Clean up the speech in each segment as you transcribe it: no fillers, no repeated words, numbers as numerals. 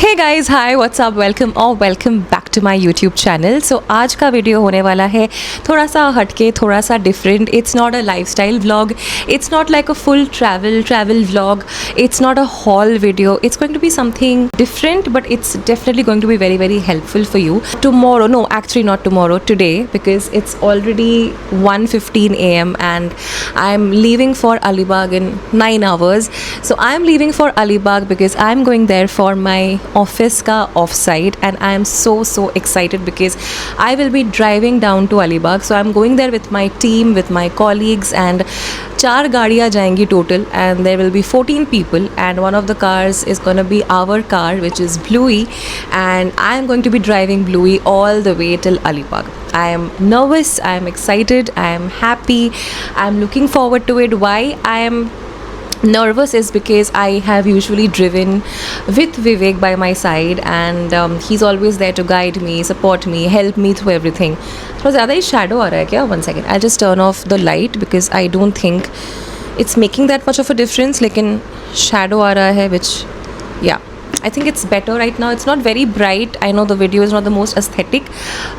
Hey guys, hi what's up, welcome back to my YouTube channel. So आज का video होने वाला है थोड़ा सा हटके, थोड़ा सा different. It's not a lifestyle vlog, it's not like a full travel vlog, it's not a haul video. It's going to be something different, but it's definitely going to be very very helpful for you tomorrow. No, actually not tomorrow, today, because it's already 1:15 AM and I am leaving for Alibag in 9 hours. So I am leaving for Alibag because I am going there for my office ka offsite, and I am so excited because I will be driving down to Alibag. So I am going there with my team, with my colleagues, and 4 गाड़ियाँ जाएंगी total, and there will be 14 people, and one of the cars is going to be our car, which is Bluey, and I am going to be driving Bluey all the way till Alibag. I am nervous, I am excited, I am happy, I am looking forward to it. Why I am nervous is because I have usually driven with Vivek by my side, and he's always there to guide me, support me, help me through everything. थोड़ा ज़्यादा ही shadow आ रहा है क्या? One second, I'll just turn off the light because I don't think it's making that much of a difference. लेकिन shadow आ रहा है, which yeah, I think it's better right now. It's not very bright. I know the video is not the most aesthetic,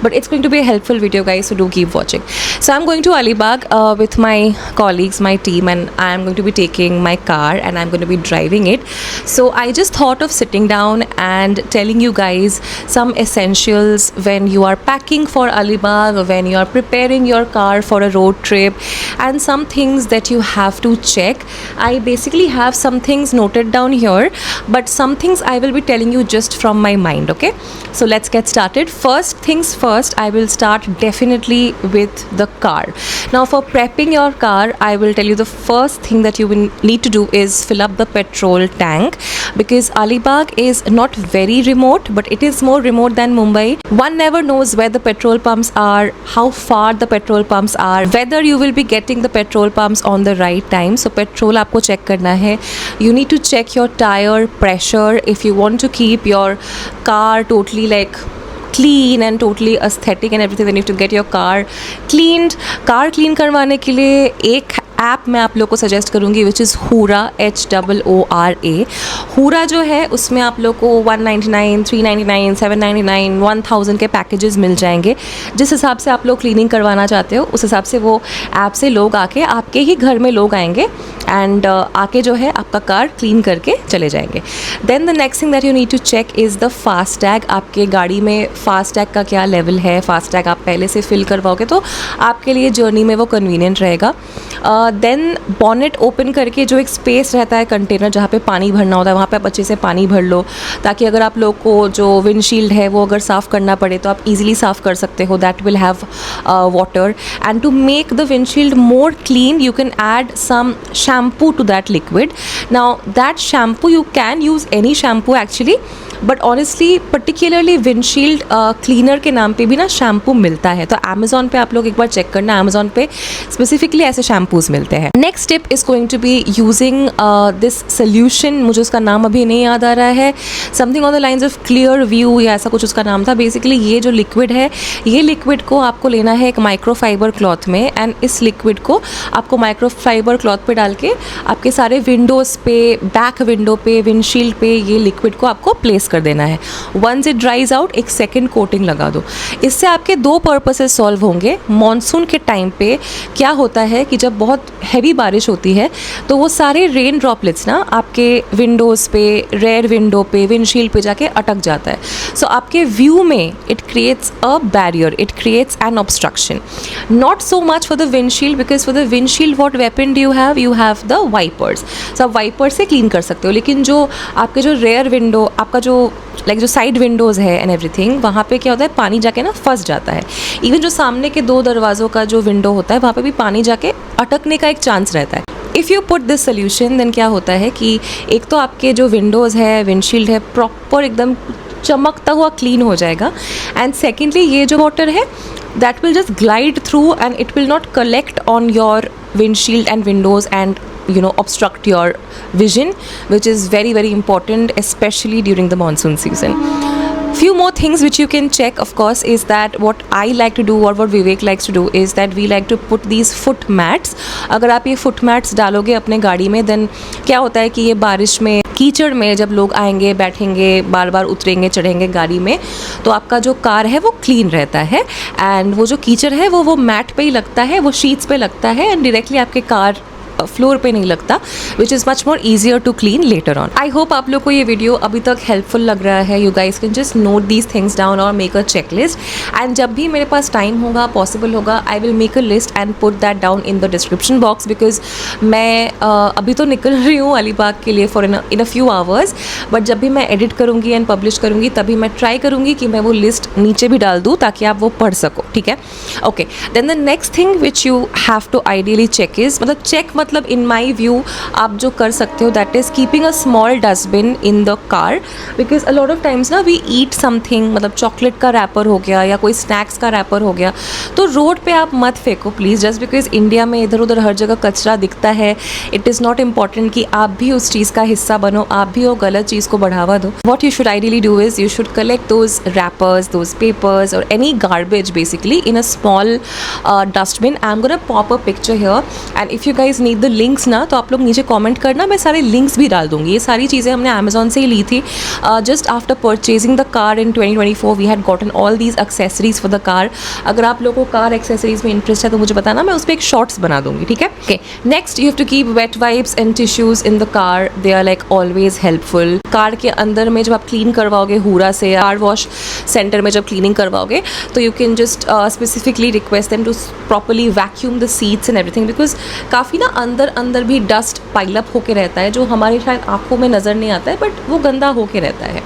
but it's going to be a helpful video, guys, so do keep watching. So I'm going to Alibag with my colleagues, my team, and I'm going to be taking my car and I'm going to be driving it. So I just thought of sitting down and telling you guys some essentials when you are packing for Alibag, when you are preparing your car for a road trip, and some things that you have to check. I basically have some things noted down here, but some things I will be telling you just from my mind, okay? So let's get started. First things first, I will start definitely with the car. Now for prepping your car, I will tell you the first thing that you will need to do is fill up the petrol tank, because Alibag is not very remote, but it is more remote than Mumbai. One never knows where the petrol pumps are, how far the petrol pumps are, whether you will be getting the petrol pumps on the right time. So petrol आपको check करना है. You need to check your tire pressure if you want to keep your car totally like clean and totally aesthetic and everything. Then you have to get your car cleaned. Car clean करवाने के लिए एक app मैं आप लोग को suggest करूँगी, which is Hoora, HOORA. Hoora जो है उसमें आप लोग को 199, 399, 799, 1000 के पैकेजेस मिल जाएंगे. जिस हिसाब से आप लोग क्लीनिंग करवाना चाहते हो उस हिसाब से वो ऐप से लोग आके आपके ही घर में लोग आएंगे एंड आके जो है आपका कार क्लीन करके चले जाएंगे. Then the next thing that you need to check is the FASTag. आपके गाड़ी में फास्टैग का क्या लेवल है. फास्टैग आप पहले से फिल करवाओगे तो आपके लिए जर्नी में वो कन्वीनियंट रहेगा. देन बॉनेट ओपन करके जो एक स्पेस रहता है कंटेनर जहाँ पे पानी भरना होता है, वहाँ पे आप अच्छे से पानी भर लो, ताकि अगर आप लोग को जो विंडशील्ड है वो अगर साफ़ करना पड़े तो आप इजीली साफ़ कर सकते हो. That will have water, and to make the windshield more clean you can add some shampoo to that liquid. Now that shampoo you can use any shampoo actually, but honestly particularly windshield cleaner के नाम पे भी ना shampoo मिलता है. तो Amazon पे आप लोग एक बार चेक करना, अमेज़ॉन पे स्पेसिफिकली ऐसे शैम्पूज़ मिलते हैं. Next step is going to be using this solution. मुझे उसका नाम अभी नहीं याद आ रहा है. Something on the lines of clear view या ऐसा कुछ उसका नाम था. बेसिकली ये जो लिक्विड है, ये लिक्विड को आपको लेना है एक माइक्रोफाइबर क्लॉथ में, एंड इस लिक्विड को आपको माइक्रोफाइबर क्लॉथ पे डाल के आपके सारे विंडोज़ पे, बैक विंडो पे, विंडशील्ड पे ये लिक्विड को आपको प्लेस कर देना है. वंस इट ड्राइज आउट एक सेकेंड कोटिंग लगा दो. इससे आपके 2 पर्पसेस सॉल्व होंगे. मॉनसून के टाइम पे क्या होता है कि जब बहुत हैवी बारिश होती है तो वो सारे रेन ड्रॉपलेट्स ना आपके विंडोज़ पे, रेयर विंडो पे, विंडशील्ड पे जाके अटक जाता है. सो आपके व्यू में it creates a barrier, it creates an obstruction. Not so much for the windshield, because for the windshield what weapon do you have the wipers. So आप वाइपर से क्लीन कर सकते हो, लेकिन जो आपके जो रेयर विंडो, आपका जो जो साइड विंडोज़ है एंड एवरीथिंग, वहाँ पे क्या होता है, पानी जाके ना फंस जाता है. इवन जो सामने के 2 दरवाज़ों का जो विंडो होता है वहाँ पे भी पानी जाके अटकने का एक चांस रहता है. If you put this solution, then क्या होता है कि एक तो आपके जो विंडोज़ है, विंडशील्ड है, प्रॉपर एकदम चमकता हुआ क्लीन हो जाएगा. एंड सेकेंडली ये जो वाटर है that will just glide through and it will not collect on your windshield and windows and obstruct your vision, which is very very important, especially during the monsoon season. Few more things which you can check, of course, is that what I like to do or what Vivek likes to do is that we like to put these foot mats. अगर आप ये foot mats डालोगे अपने गाड़ी में, then क्या होता है कि ये बारिश में, कीचड़ में जब लोग आएंगे, बैठेंगे, बार बार उतरेंगे, चढ़ेंगे गाड़ी में, तो आपका जो कार है वो क्लीन रहता है, एंड वो जो कीचड़ है वो मैट पे ही लगता है, वो शीट्स पे लगता है, एंड डायरेक्टली आपके कार फ्लोर पे नहीं लगता, which is much more easier to clean later on. I hope आप लोग को ये वीडियो अभी तक हेल्पफुल लग रहा है. You guys can just note these things down और make a check list, and जब भी मेरे पास टाइम होगा, पॉसिबल होगा, I will make a list and put that down in the description box, because मैं अभी तो निकल रही हूँ अलीबाग के लिए for in a few hours, but जब भी मैं एडिट करूँगी एंड पब्लिश करूँगी तभी मैं ट्राई करूँगी कि मैं वो लिस्ट नीचे भी डाल दूँ ताकि आप वो पढ़ सको. ठीक है, okay. Then the next thing which you have to ideally check is, मतलब चेक मतलब इन माई व्यू आप जो कर सकते हो, that is keeping a small dustbin in the car, because a lot of times ना वी ईट समथिंग, मतलब chocolate का रैपर हो गया या कोई स्नैक्स का रैपर हो गया, तो रोड पे आप मत फेंको प्लीज़, जस्ट बिकॉज इंडिया में इधर उधर हर जगह कचरा दिखता है. इट इज़ नॉट इम्पॉर्टेंट कि आप भी उस चीज़ का हिस्सा बनो, आप भी वो गलत चीज़ को बढ़ावा दो. What you should ideally do is you should collect those wrappers, those papers और any garbage basically in a small dustbin. I am gonna pop a picture here, and if you guys need the links ना, तो आप लोग नीचे comment करना, मैं सारे links भी डाल दूंगी. ये सारी चीज़ें हमने अमेजोन से ही ली थी. Just after purchasing the car in 2024 we had gotten all these accessories for the car. अगर आप लोगों को कार एक्सेसरीज में इंटरेस्ट है तो मुझे बताना, मैं उस पर एक शॉर्ट्स बना दूंगी. ठीक है, okay. Next, you have to keep wet wipes and tissues in the car. They are like always helpful. Car के अंदर में जब आप क्लीन करवाओगे हूरा से, कार वॉश सेंटर में जब क्लीनिंग करवाओगे, तो you can just specifically request them to properly vacuum the seats and everything, because काफ़ी ना अंदर भी डस्ट पाइलअप होके रहता है जो हमारे शायद आँखों में नज़र नहीं आता है, बट वो गंदा होके रहता है.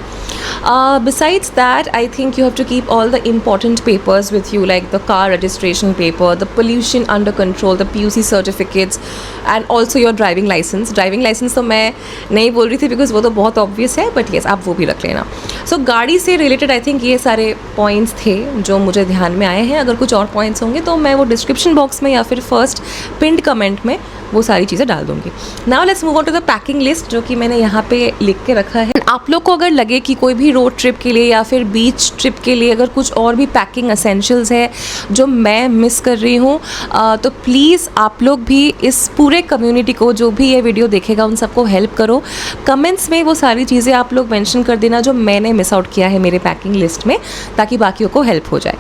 Besides that, I think you have to keep all the important papers with you, like the car registration paper, the pollution under control, the PUC certificates, and also your driving license. Driving license तो मैं नहीं बोल रही थी because वो तो बहुत obvious है, बट येस आप वो भी रख लेना. सो गाड़ी से रिलेटेड आई थिंक ये सारे पॉइंट्स थे जो मुझे ध्यान में आए हैं. अगर कुछ और पॉइंट्स होंगे तो मैं वो डिस्क्रिप्शन बॉक्स में या फिर फर्स्ट पिंड कमेंट में वो सारी चीज़ें डाल दूँगी. Now let's move on to the packing list, जो कि मैंने यहाँ पे लिख के रखा है. आप लोग को अगर लगे कि कोई भी रोड ट्रिप के लिए या फिर बीच ट्रिप के लिए अगर कुछ और भी पैकिंग एसेंशियल्स है जो मैं मिस कर रही हूँ, तो प्लीज़ आप लोग भी इस पूरे कम्युनिटी को, जो भी ये वीडियो देखेगा उन सबको हेल्प करो. कमेंट्स में वो सारी चीज़ें आप लोग मेंशन कर देना जो मैंने मिस आउट किया है मेरे पैकिंग लिस्ट में, ताकि बाकियों को हेल्प हो जाए.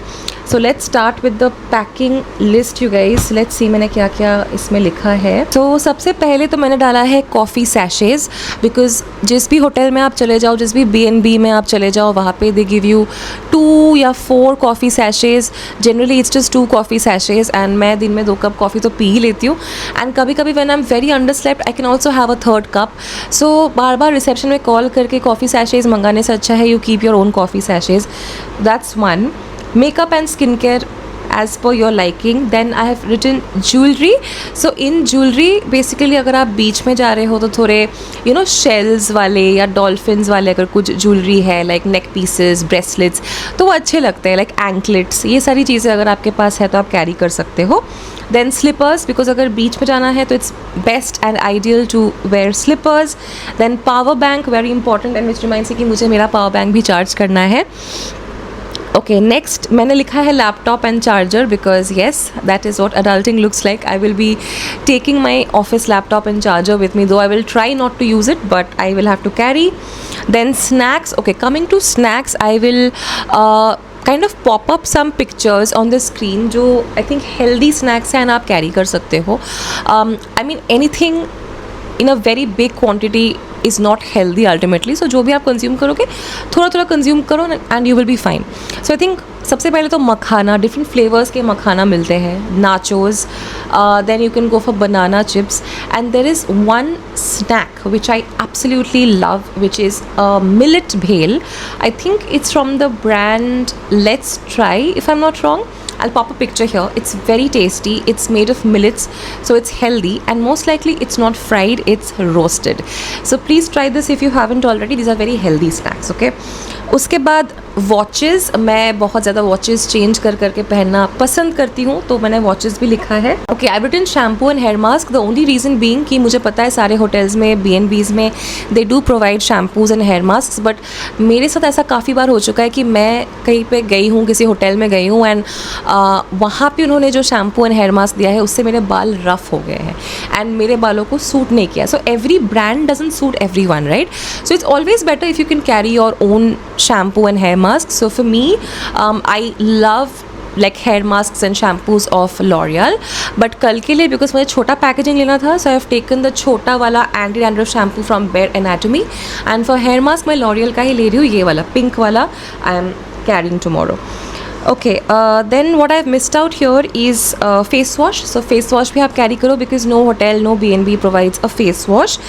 So let's start with the packing list you guys. Let's see मैंने क्या क्या इसमें लिखा है. तो सबसे पहले तो मैंने डाला है कॉफ़ी सैशेज़, बिकॉज जिस भी होटल में आप चले जाओ, जिस भी B&B में आप चले जाओ, वहाँ पे दे गिव यू 2 या 4 कॉफ़ी सैशेज़. जनरली इट्स जस्ट 2 कॉफ़ी सैशेज़, एंड मैं दिन में 2 कप कॉफ़ी तो पी ही लेती हूँ. एंड कभी कभी when I am very underslept I can also have a 3rd cup. So बार बार रिसेप्शन में कॉल करके कॉफ़ी सैशेज़ मंगाने से अच्छा है you keep your own coffee सैशेज़. That's one. Makeup and skincare as per your liking. Then I have written jewelry. So in jewelry basically अगर आप बीच में जा रहे हो तो थोड़े you know shells वाले या dolphins वाले अगर कुछ jewelry है, like neck pieces, bracelets, तो वो अच्छे लगते हैं, like anklets. ये सारी चीज़ें अगर आपके पास है तो आप कैरी कर सकते हो. Then slippers, because अगर बीच में जाना है तो it's best and ideal to wear slippers. Then power bank, very important, and which reminds me कि मुझे मेरा power bank भी चार्ज करना है. ओके, नेक्स्ट मैंने लिखा है laptop and charger, because yes that is what adulting looks like. I will be taking my office laptop and charger with me, though I will try not to use it but I will have to carry. Then snacks. Okay, coming to snacks, I will kind of pop up some pictures on the screen जो I think healthy snacks हैं and आप carry कर सकते हो. I mean anything in a very big quantity is not healthy ultimately. So जो भी आप consume करोगे थोड़ा थोड़ा कंज्यूम करो and you will be fine. So I think सबसे पहले तो मखाना, डिफरेंट फ्लेवर्स के मखाना मिलते हैं, nachos. Then you can go for banana chips, and there is one snack which I absolutely love which is millet bhel. I think it's from the brand let's try if I am not wrong. I'll pop a picture here. It's very tasty. It's made of millets, so it's healthy, and most likely it's not fried, it's roasted. So please try this if you haven't already. These are very healthy snacks, okay? उसके बाद watches, मैं बहुत ज़्यादा watches change कर करके पहनना पसंद करती हूँ, तो मैंने वॉचेस भी लिखा है. Okay, I written shampoo and hair mask. The only reason being कि मुझे पता है सारे होटल्स में, B&Bs में they do provide shampoos and hair mask, but मेरे साथ ऐसा काफ़ी बार हो चुका है कि मैं कहीं पे गई हूँ, किसी होटल में गई हूँ, एंड वहाँ पे उन्होंने जो शैम्पू एंड हेयर मास्क दिया है उससे मेरे बाल रफ़ हो गए हैं एंड मेरे बालों को सूट नहीं किया. So every brand doesn't suit every one, right? So it's always better if you can carry your own shampoo and hair mask. So for me, I love like hair masks and shampoos of L'Oreal, but कल के लिए because मुझे छोटा packaging लेना था, so I have taken the छोटा वाला anti dandruff shampoo from Bare Anatomy, and for hair mask मैं L'Oreal का ही ले रही हूँ, ये वाला pink वाला I am carrying tomorrow. Okay, then what I've missed out here is face wash. So face wash भी आप carry करो because no hotel, no B&B provides a face wash.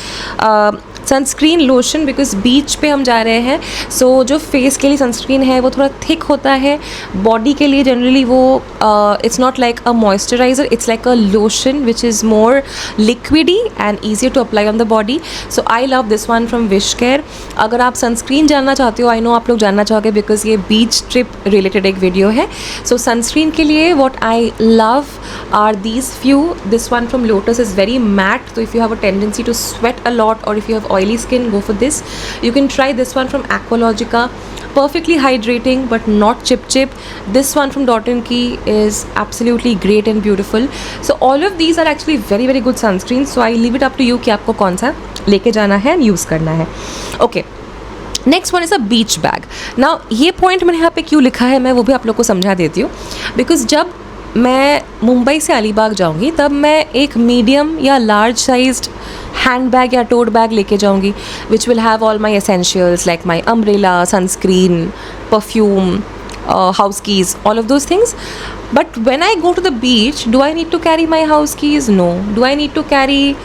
Sunscreen lotion, because beach पे हम जा रहे हैं, सो जो face के लिए सनस्क्रीन है वो थोड़ा थिक होता है. बॉडी के लिए जनरली वो it's not like a moisturiser, it's like a lotion which is more liquidy and easier to apply on the body. So I love this one from Wish Care. अगर आप sunscreen जानना चाहते हो, I know आप लोग जानना चाहोगे because ये बीच ट्रिप रिलेटेड एक वीडियो है. सो सनस्क्रीन के लिए what I love are these few. This one from Lotus is very matte, तो if you have a tendency to sweat a lot और if you have oily skin, go for this. You can try this one from Aqualogica, perfectly hydrating but not chip. This one from Dot & Key is absolutely great and beautiful. So all of these are actually very very good sunscreens, so I leave it up to you कि आपको कौन सा लेके जाना है and use करना है. Okay, next one is a beach bag. Now ये पॉइंट मैंने यहाँ पे क्यों लिखा है मैं वो भी आप लोग को समझा देती हूँ. बिकॉज जब मैं मुंबई से अलीबाग जाऊँगी तब मैं एक मीडियम या लार्ज साइज्ड हैंड बैग या टोट बैग लेके जाऊँगी which will have all my essentials like my umbrella, sunscreen, perfume, house keys, all of those things. But when I go to the beach, do I need to carry my house keys? No. Do I need to carry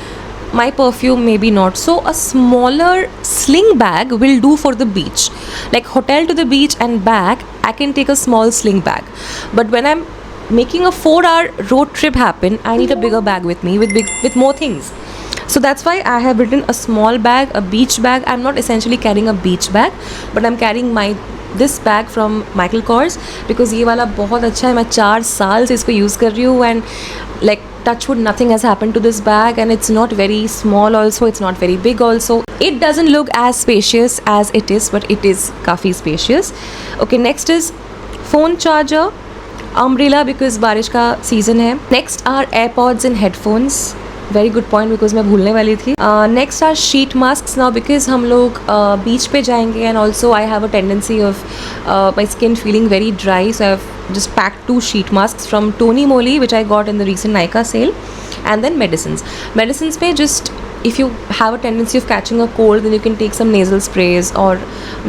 my perfume? Maybe not. So a smaller sling bag will do for the beach. Like hotel to the beach and back, I can take a small sling bag. But when I'm making a 4-hour road trip happen, I need a bigger bag with me with more things. So that's why I have written a small bag, a beach bag. I'm not essentially carrying a beach bag, but I'm carrying this bag from Michael Kors because ये वाला बहुत अच्छा है. मैं 4 साल से इसको use कर रही हूँ and like touchwood nothing has happened to this bag, and it's not very small also, it's not very big also. It doesn't look as spacious as it is, but it is काफ़ी spacious. Okay, next is phone charger, umbrella because बारिश का season है. Next are AirPods and headphones. Very good point because मैं भूलने वाली थी. Next R sheet mask now because हम लोग बीच पे जाएंगे and also I have a tendency of my skin feeling very dry, so I have just packed 2 sheet masks from Tony Moly which I got in the recent Nykaa sale. And then medicines पे just if you have a tendency of catching a cold then you can take some nasal sprays or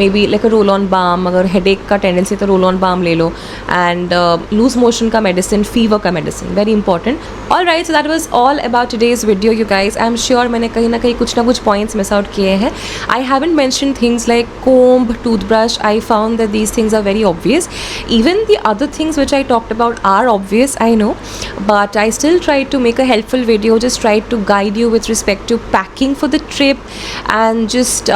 maybe like a roll on balm. अगर headache का tendency तो roll on balm ले लो. And loose motion का medicine, fever का medicine, very important. Alright, so that was all about today's video you guys. I'm sure मैंने कहीं ना कहीं कुछ ना कुछ points miss out किए हैं. I haven't mentioned things like comb, toothbrush. I found that these things are very obvious. Even the other things which I talked about are obvious, I know, but I still tried to make a helpful video, just tried to guide you with respect to packing for the trip and just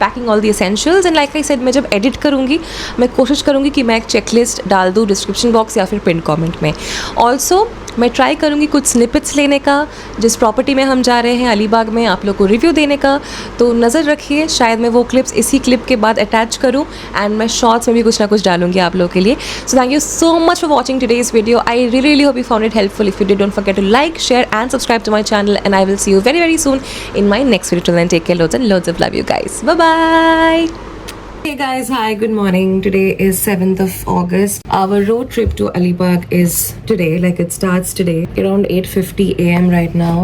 packing all the essentials. And like I said, मैं जब edit करूँगी मैं कोशिश करूँगी कि मैं एक checklist डाल दूँ description box या फिर pinned comment में. Also मैं ट्राई करूँगी कुछ स्निपेट्स लेने का जिस प्रॉपर्टी में हम जा रहे हैं अलीबाग में, आप लोग को रिव्यू देने का, तो नज़र रखिए. शायद मैं वो क्लिप्स इसी क्लिप के बाद अटैच करूँ एंड मैं शॉर्ट्स में भी कुछ ना कुछ डालूंगी आप लोगों के लिए. So thank you so much for watching today's video. I really hope you found it helpful. If you did, don't forget to like, share and subscribe to my channel and I will see you very very soon in my next video. Till then, take care, loads and loads of love you guys. Bye bye. Hey guys, hi, good morning. Today is 7th of August. Our road trip to Alibag is today, like it starts today around 8:50 a.m. right now.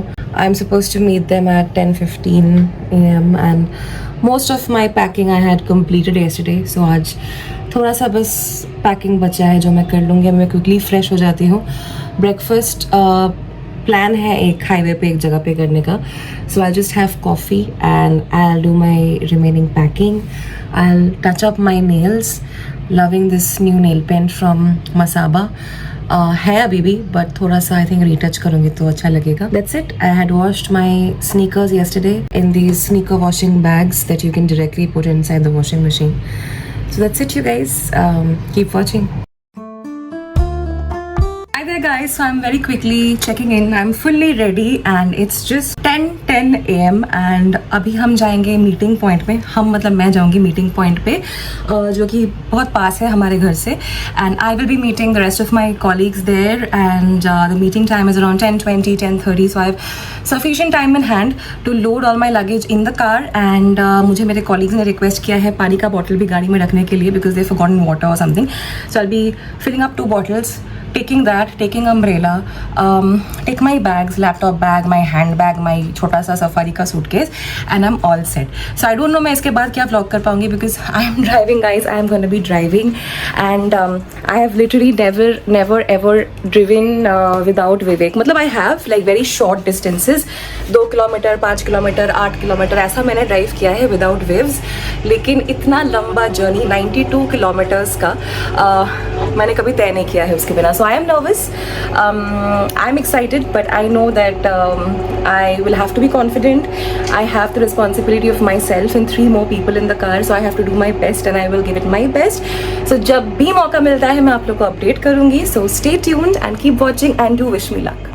I'm supposed to meet them at 10:15 a.m. and most of my packing I had completed yesterday. So आज थोड़ा सा बस packing बचा है जो मैं कर लूँगी. मैं quickly fresh हो जाती हूँ. Breakfast प्लान है एक हाईवे पे एक जगह पे करने का. So I just have coffee and I will do my remaining packing. I will touch up my nails. Loving this new nail paint from Masaba. है अभी भी बट थोड़ा सा आई थिंक रीटच करूँगी तो अच्छा लगेगा. That's it. I had washed my sneakers yesterday in these sneaker washing bags that you can directly put inside the washing machine. So that's it, you guys. Keep watching. Hi there guys, so I'm very quickly checking in. I'm fully ready and it's just 10:10 a.m. and अभी हम जाएंगे meeting point पे. हम मतलब मैं जाऊंगी meeting point पे जो कि बहुत पास है हमारे घर से, and I will be meeting the rest of my colleagues there and the meeting time is around 10:20, 10:30. So I have sufficient time in hand to load all my luggage in the car. And मुझे मेरे colleagues ने request किया है पानी का bottle भी गाड़ी में रखने के लिए बिकॉज दे फॉरगॉटन वाटर और something. So I be filling up 2 bottles, taking that, taking umbrella, take my bags, laptop bag, my handbag, my छोटा सा सफारी का suitcase, and I'm all set. So I don't know मैं इसके बाद क्या vlog कर पाऊँगी because I am driving guys. I am gonna be driving and I have literally never ever driven without Vivek. मतलब I have like very short distances, 2 kilometre, 5 kilometre, 8 kilometre ऐसा मैंने drive किया है विदाउट वेव्स. लेकिन इतना लंबा journey 92 kilometres का मैंने कभी तय नहीं किया है उसके बिना. So I am nervous. I am excited, but I know that I will have to be confident. I have the responsibility of myself and 3 more people in the car, so I have to do my best and I will give it my best. So जब भी मौका मिलता है मैं आप लोग को update करूँगी. So stay tuned and keep watching and do wish me luck.